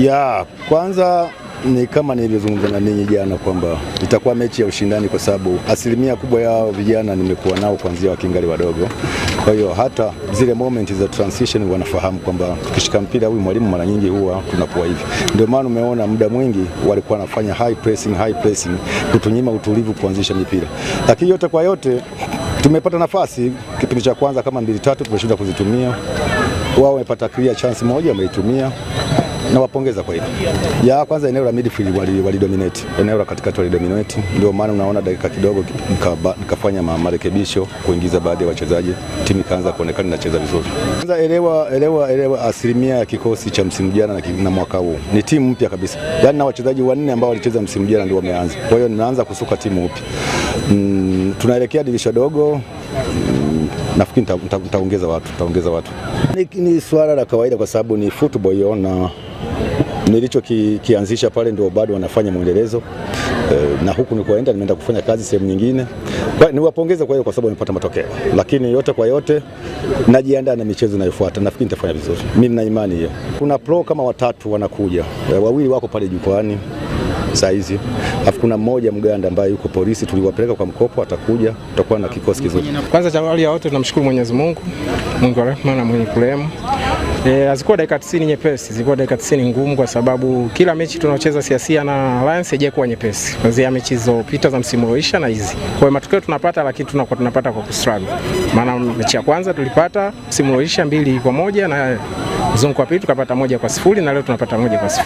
Ya kwanza ni kama nilivyozungumza na ninyi jana kwamba itakuwa mechi ya ushindani, kwa sababu asilimia kubwa yao vijana nimekuwa nao kuanzia wakingali wadogo. Kwa hiyo hata zile moment za transition wanafahamu kwamba tukishika mpira huyu mwalimu mara nyingi huwa tunakuwa hivi. Ndio maana umeona muda mwingi walikuwa wanafanya high pressing kutunyima utulivu kuanzisha mipira. Lakini yote kwa yote tumepata nafasi kipindi cha kwanza kama 2-3 tumeshinda kuzitumia. Wao wamepata clear chance moja wameitumia. Na wapongeza kwa hilo. Ya kwanza eneo la midfield walidominate. Eneo la katikati walidominate. Ndio maana unaona dakika kidogo nikafanya marekebisho kuingiza baadhi ya wachezaji, timu ikaanza kuonekana inacheza vizuri. Kwanza elewa asilimia ya kikosi cha msimu jana na mwaka huu. Ni timu mpya kabisa. Yaani na wachezaji 4 ambao walicheza msimu jana ndio wameanza. Kwa hiyo ninaanza kusuka timu upya. Tunaelekea dirisha dogo. Nafikiri nitaongeza watu. Ni swala la kawaida kwa sababu ni football hiyo, na nilichokianzisha pale ndio bado wanafanya mwendelezo, na huku nilikoenda nimeenda kufanya kazi sehemu nyingine. Niwapongeze kwa hiyo kwa sababu wamepata matokeo, lakini yote kwa yote najiandaa na michezo inayofuata. Nafikiri nitafanya vizuri. Mimi nina imani hiyo. Kuna pro kama 3 wanakuja, 2 wako pale jukwani saa hizi. Alafu kuna mmoja Mganda ambaye yuko polisi, tuliwapeleka kwa mkopo, atakuja, tutakuwa na kikosi kizuri. Kwanza cha awali ya wote tunamshukuru Mwenyezi Mungu, Mungu wa rehema na mwenye kurehemu. Hazikuwa dakika 90 nyepesi, zilikuwa dakika 90 ngumu, kwa sababu kila mechi tunaocheza Siasia na Alliance haijakuwa nyepesi. Kuanzia mechi zilizopita za msimu uliisha na hizi. Kwa hiyo matokeo tunapata, lakini tunapata kwa kustruggle. Maana mechi ya kwanza tulipata msimu uliisha 2-1 na mzunguko wa pili tukapata 1-0 na leo tunapata 1-0.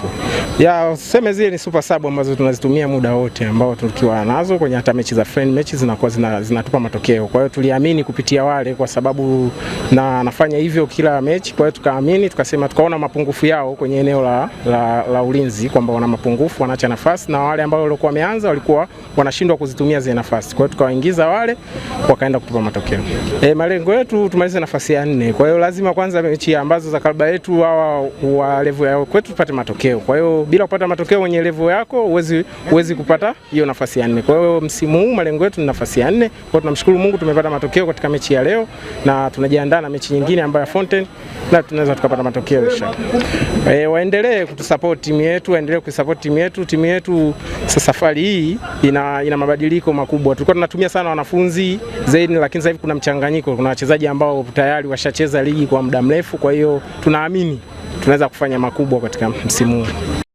Ya sema zile ni super sub ambazo tunazitumia muda wote ambao tukiwa nazo kwenye hata mechi za friend mechi zinakuwa zinatupa matokeo. Kwa hiyo tuliamini kupitia wale, kwa sababu nafanya hivyo kila mechi. Kwa hiyo tukaamini, tukasema, tukaona mapungufu yao kwenye eneo la ulinzi kwamba wana mapungufu, wanaacha nafasi, na wale ambao walikuwa wameanza walikuwa wanashindwa kuzitumia zile nafasi. Kwa hiyo tukawaingiza wale, wakaenda kutupa matokeo. Malengo yetu tumalize nafasi ya 4. Kwa hiyo lazima kwanza mechi ambazo za kalba yetu hawa wa level yao kwetu tupate matokeo. Kwa hiyo bila kupata matokeo kwenye level yako huwezi kupata hiyo nafasi ya 4. Kwa hiyo msimu huu malengo yetu ni nafasi ya 4. Kwa hiyo tunamshukuru Mungu tumepata matokeo katika mechi ya leo, na tunajiandaa na mechi nyingine ambayo ya Fountain, na tunaweza tukapata matokeo inshallah. Waendelee kutusupport timu yetu, waendelee kusupport timu yetu. Timu yetu sasa safari hii ina mabadiliko makubwa. Tulikuwa tunatumia sana wanafunzi zaidi, lakini sasa hivi kuna mchanganyiko. Kuna wachezaji ambao tayari washacheza ligi kwa muda mrefu, kwa hiyo tunaamini tunaweza kufanya makubwa katika msimu huu.